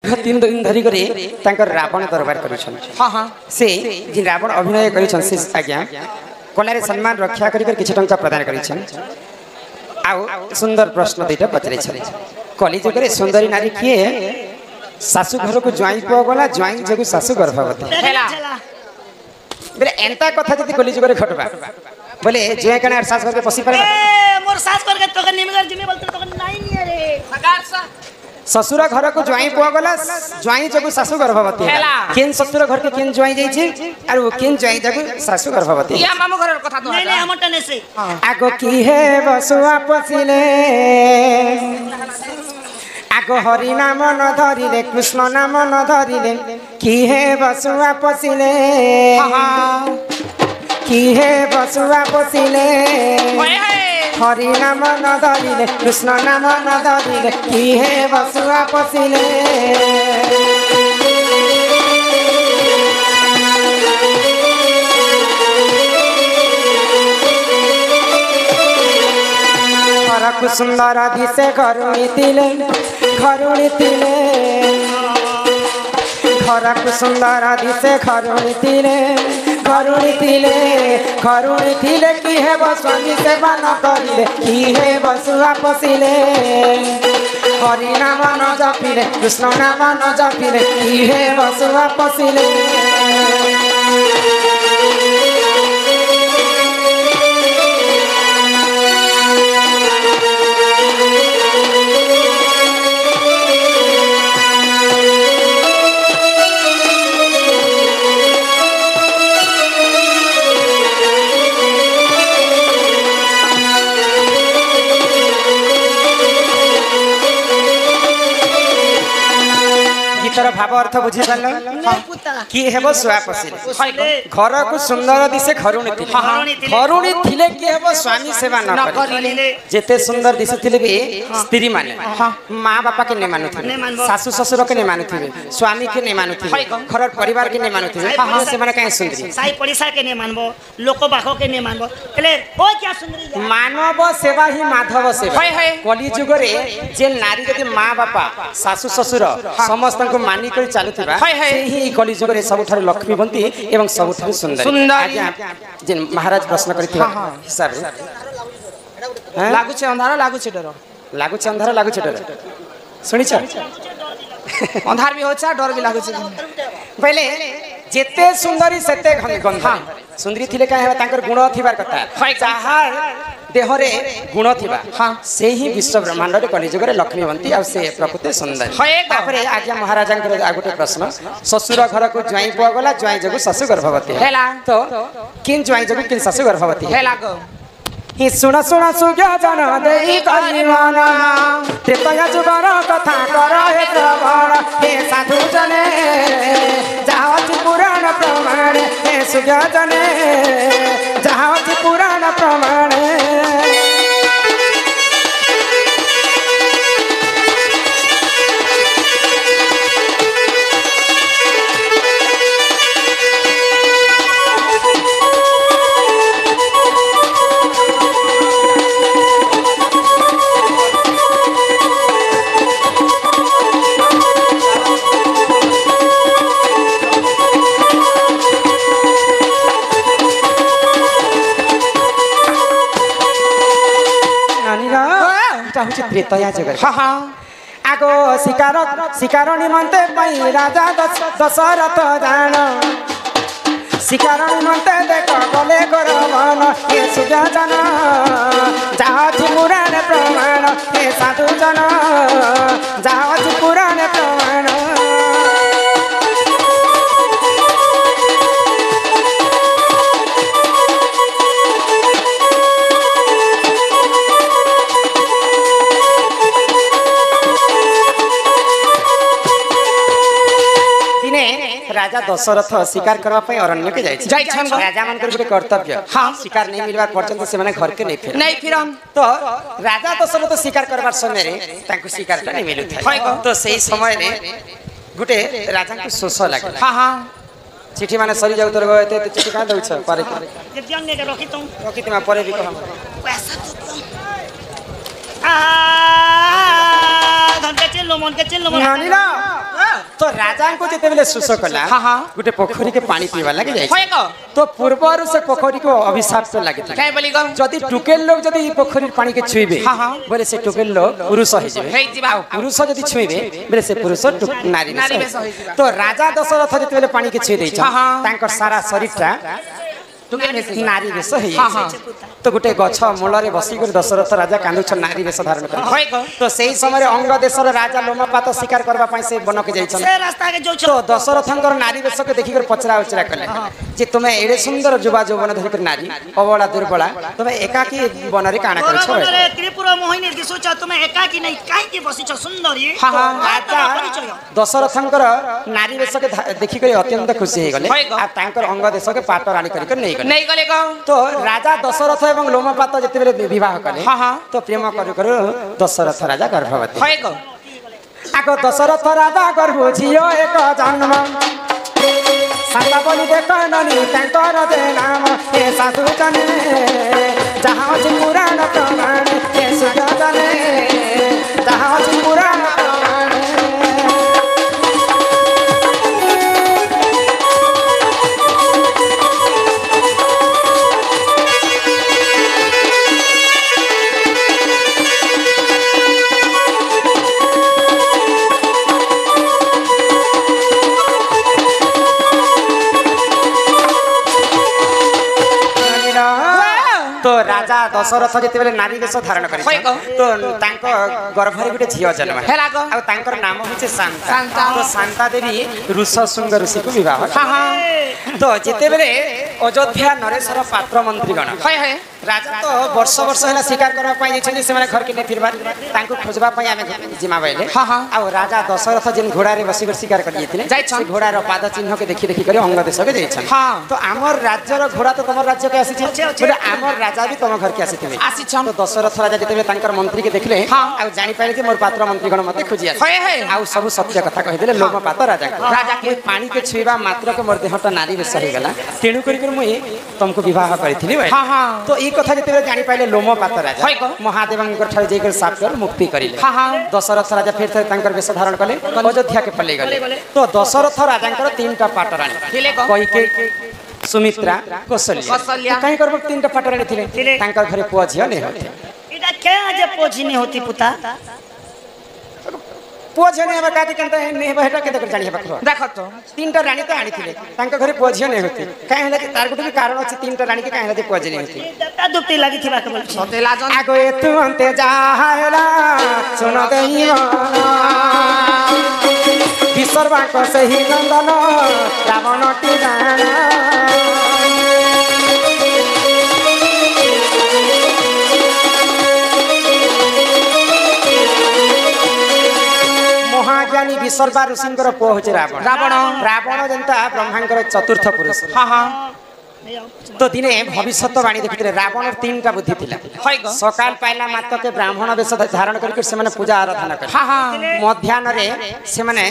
दीर्घ 3 दिन धरी करे तांकर रावण दरबार करिछन। हां हां से जिन रावण अभिनय करिछन से आज्ञा कलारे सम्मान रक्षा करी किछि टंका प्रदान करिछन। आउ सुंदर प्रश्न दुईटा पचरे छले कली जुग रे सुंदरी नारी किए सासु घर को ज्वाई पुआ गला ज्वाई जगु सासु गर्भवती बेले एंता कथा जति कली जुग रे घटबा बोले जे कने सास घर के पसी पारे मोर सास कर के तो निमगर जिमे बोलते तो नहीं नहीं रे सगार सा ससुर घर को ज्वाई पुआ गला ज्वाई जगु सासु गर्भवती केन ससुर घर के केन ज्वाई जाई छी आर वो केन ज्वाई जगु सासु गर्भवती या मामू घर कथा तो नहीं नहीं हम टने से आगो की है बसुआ पसिले आगो हरि नाम न धरिले कृष्ण नाम न धरिले की है बसुआ पसिले की है बसुआ पसिले हरि नाम न धरिले कृष्ण नाम न धरिले की है बसुआ पसिले घरकु सुंदर दिसे घरुणी तिले घरकु सुंदर दिसे घरुणी तिले की है स्वामी सेवा न करिले की है बसुआ पसिले हरि नाम न जपिले कृष्ण नाम न जपिले की है बसुआ पसिले गीतर भाव अर्थ बुझे पालो की हेबो सुआ पसिले घर को सुंदर दिसे घरुणी थिले की हेबो स्वामी सेवा न करिले जेते सुंदर दिसे थिले भी स्त्री माने मां बापा के ने मानुथिबे सासु ससुर के ने मानुथिबे स्वामी के ने मानुथिबे घर परिवार के ने मानुथिबे से माने काहे सुंदरी साई पड़िसा के ने मानबो लोक बाखो के ने मानबो एले ओ क्या सुंदरी मानव सेवा ही माधव सेवा कली जुग रे जे नारी जति मां बापा सासु ससुर समस्त को मानी कर चालुथिबा सेही कली जुग रे सबठार लक्ष्मीवंती एवं सबठार सुंदर आज्ञा जे महाराज प्रश्न करथिबा हिसाब रे लागु छे अंधार लागु छे डर सुनि छ अंधार भी होचा डर भी लागु छे पहले जेते सुंदरी सेते गंधा सुंदरी थिले का है तांकर गुण थिबार कथा जहार देह रे गुण थिबा से ही विश्व ब्रह्मांड रे कलिजुग रे लक्ष्मीवंती आ से प्रकृति सुंदर तापरे आज्ञा महाराजंकर आगुटे प्रश्न ससुर घर को ज्वाई पुआ गला ज्वाई जगु ससु गर्भवती हैला तो किन ज्वाई जगु किन ससु गर्भवती हैला गो ही सुना सुज्ञा जन देई कलिवाना त्रेतया जुगर कथा कर हे श्रवण हे साधु जने जावति पुराण प्रमाण हे सुज्ञा जने जावति पुराण प्रमाण त्रेतया जगत आगो शिकार निमंते पई राजा दशरथ जान शिकार निमंते देख गले गरवन हे सुजा जन जाहति पुराण प्रमाण हे साधु जन जाहति पुराण प्रमाण राजा दशरथ शिकार करबा पई अरण्य के जाय राजा मन कर कर्तव्य शिकार नहीं मिलवा पर्यंत से माने घर के नहीं फिरन तो राजा दशरथ शिकार करबार समय रे तांको शिकार नहीं मिलु था तो सही समय रे गुटे राजा को शोष लागला चिठी माने सरी जाउ तोर गए ते चिठी का दउ छ पारे जे जन ने रखी तुम पारे भी कह पैसा धन के चलो मन के चलो मन नानी ना राजा को जेतेबेले सुसो कला हाँ, हाँ। गुटे पोखरी के पानी पीवा लगे जाय होय को तो पूर्वरु से पोखरी को अभिशाप तो लागे काय बोली गो जदि टुकेल लोग जदि ई पोखरी पानी के छुइबे हाँ, हाँ। बोले से टुकेल लोग पुरुष हो जिवे हे जीवा पुरुष जदि छुइबे बोले से पुरुष नारी नारी बेस बेस होई जिवा। तो राजा दशरथ जेतेबेले पानी के छुइ दै छ हाँ, हाँ। तांकर सारा शरीरटा तुके में नारी बेस है हाँ, हाँ। तो गोटे गछ मूल बसी दशरथ राजा कांदुछ नारी बेस धारण कर होय को तो सही समय अंग देशर राजा लोमपात शिकार करबा पई से बन के जाइछन से रास्ता के जो तो दशरथंकर नारी बेस के देखि कर पचरा उचरा कले जे तुमे एडे सुंदर जुबा जौवन धरि कर नारी अबला दुर्बला तुमे एकाकी बनरे काना कर छ रे त्रिपुरा मोहिनी दिसुच तुम एकाकी नहीं काहे के बसिछ सुंदरी हाँ, हाँ। राजा दशरथंकर नारी बेस के देखि कर अत्यंत खुशी हे गले आ तांकर अंग देश के पाट रानी करि कर नै गले नहीं गले को तो राजा दशरथ एवं लोमपात जेतेबेले विवाह कले हाँ, हाँ। तो प्रेम करू करू दशरथ राजा गर्भवती होय को आगो दशरथ राजा गर्भ झियो एक जन्म साता बोली देख ननी तांकर जे नाम हे साधु जने जहाँ अछि पुराण प्रमाण हे सुख जने जहाँ अछि पुराण प्रमाण तो राजा दशरथ जेतेबेले नारी वेश धारण करि होय को। तो तांको गर्भरे गुटे झियो जन्म हेला को आ तांकर नाम होचे शांता शांता। तो शांता देवी ऋषशृंग ऋषि को विवाह हाँ, हाँ। तो जेतेबेले अयोध्या नरेश्वर पात्र मंत्रीगण होय होय राजा तो वर्ष वर्ष होला शिकार करबा पई जेछन से माने घर के नै फिरबार तांको खोजबा पई आमे जिमा बाइले हाँ, हाँ। आ राजा दशरथ जिन घोड़ा रे बसी कर शिकार कर जेथिले जाइछन। से घोड़ा रो पाद चिन्ह के देखि देखि करे अंग देश के जेछन हाँ। तो हमर राज्य रो घोड़ा तो तमर राज्य के आसी छै बोले हमर राजा भी तम घर के आसी आसीछन। तो दशरथ राजा जेतेबेले तांकर मंत्री के देखले हाँ। आ जानि पाइले जे मोर पात्र मंत्री गण मते खोजी आसी होय होय आ सब सत्य कथा कहि देले लोम पात्र राजा राजा के पानी के छुईबा मात्र के मोर देहटा नारी बेस हो गेला तेणु करी कर मुई तुमको विवाह करिथिली भाई हाँ, हाँ। तो ई कथा जेतेबेले जानि पाइले लोम पात्र राजा होय को। महादेवंकर ठारे जेकर साप कर मुक्ति करिले हाँ, हाँ। दशरथ राजा फिर थे तांकर वेश धारण कले अयोध्या के पल्ले गले तो दशरथ राजांकर तीनटा पाटरानी थिले को। कहिके सुमित्रा कौशल्या कौशल्या। कहीं करब तीनटा पाटरानी थिले थिले। तांकर घरे पुआ झियो नै होते इटा के जे पोछनी होती पुता पुआ झियो नै हबा काटी कंत नै बहटा के जानि हबा खरो देखो तो तीनटा रानी तो आनी थिले तांकर घरे पुआ झियो नै होते काहे हला कि तार गुटे भी कारण अछि तीनटा रानी के काहे हला जे पुआ झियो नै होते दत्ता दुपटी लगी थी बाके बोल सतेला जन आगो एतु अंते जाहला सुन देइयो विसर्वा को सही नंदन रावण टी जाना महाज्ञानी विसर्वा ऋषिंकर पुआ होचे रावण रावण। रावण जनता ब्रह्मांकर चतुर्थ पुरुष हाँ, हाँ। तो दिने भविष्यवाणी देखिले रावण तीनटा बुद्धि थिला होय को। सकाल पाइला मात्र के ब्राह्मण वेश धारण करके से माने पूजा आराधना कर हाँ, हाँ। मध्याह्न रे से माने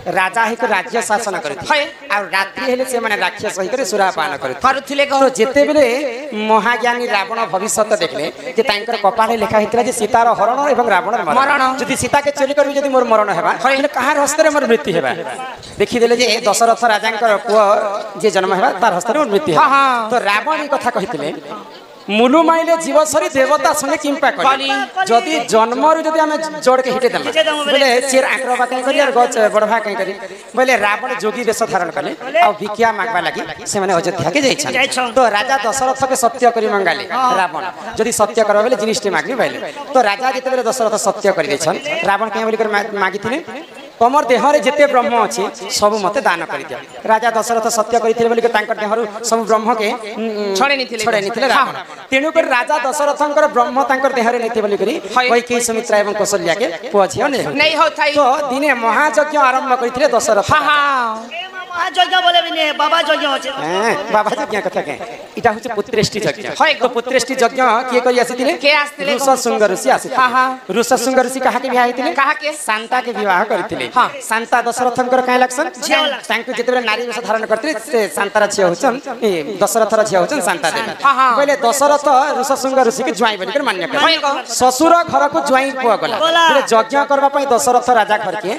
राजा ही को राज्य शासन करथि होय। और रात्रि हेले से माने राक्षस ही करे सुरापान करथि करुथिले को तो जेते बेले महाज्ञानी रावण भविष्यत देखले जे तांकर कपाले लेखा हितरा जे सीतार हरण एवं रावण मरण। जदि सीता के चोरी करबी जदि मोर मरण हेबा हेले कहार हस्ते मोर मृत्यु हेबा देखि देले जे दशरथ राजांकर पुआ जे जन्म हेबा तार हस्ते मोर मृत्यु हेबा हाँ, हाँ। तो रावण ई कथा कहितले मुलु माइले जीव सरी देवता संगे किंपा करी जदि जन्मरु जदि हमें जोड़ के हिटे देला बोले चेर आक्रबा कहीं करी और गच बढ़वा कहीं करी बोले रावण जोगी वेश धारण कले और भिक्षा मागबा लागि से माने अयोध्या के जाइछन तो राजा दशरथ के सत्य करी मंगाले रावण जदि सत्य करबा बेले जिनिष्टि मागबी बैले तो राजा जेते बेले दशरथ सत्य करी दैछन रावण कहीं बोली कर मागिथिले तमर देहरे जेते ब्रह्म अछि सब मते दान करि दियो राजा दशरथ सत्य करिथिले बोली के तांकर देहरु सब ब्रह्म के छड़े निथिले रावण तेणु कर राजा दशरथंकर ब्रह्म तांकर देहरे निथि बोली करी कोई के सुमित्रा एवं कौशल्या के पुआ झियो नै नहीं हो थाई तो दिने महायज्ञ आरंभ करिथिले दशरथ हाँ, हाँ। যজ্ঞ বলে বিনে বাবা যজ্ঞ আছে বাবা যজ্ঞ কথা কে এটা হচ্ছে পুত্রেষ্টি যজ্ঞ হয় তো পুত্রেষ্টি যজ্ঞ কিয়ে করি আসিଥିଲେ কে আসଥିଲେ ঋষশৃঙ্গ ঋষি আসিଥିଲେ হ্যাঁ হ্যাঁ ঋষশৃঙ্গ ঋষি কাহাকে বিবাহ ହେଇଥିଲେ କାହାକେ शांता के विवाह करथिले शांता दशरथंकर काहे लागसन तांकु जेतेबे नारी वेश धारण करथिले से शांतार छिया होचन दशरथर छिया होचन शांता देवी कहले दशरथ ऋषशृंग ऋषि के ज्वाई बनिकर मान्य कर ससुर घर को ज्वाई पुआ गला बोले यज्ञ करबा पई दशरथ राजा घर के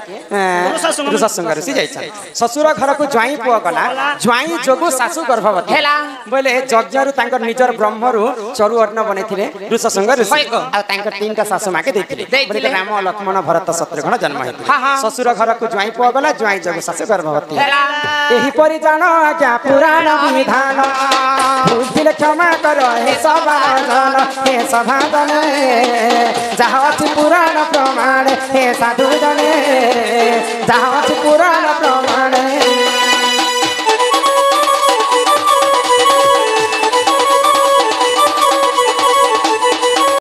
ऋषशृंग ऋषि जाइछन ससुर घर को ज्वाई पुआ गला ज्वाई जोगु सासु गर्भवती ହେଲା बोले यज्ञ रु तांकर निजर ब्रह्म रु चरु अन्न बनेथिले ऋषशृंग ऋषि आ तांकर तीनटा सासु माके देथिले बोले राम लक्ष्मण भरत शत्रुघ्न जन्म हेतु ससुर घर को ज्वाई पुआ गला ज्वाई जोगु सासु गर्भवती एही परि जानो क्या पुराण विधान भूल क्षमा करो हे सभाजन जहाँ पुराण प्रमाण हे साधु जने जहाँ पुराण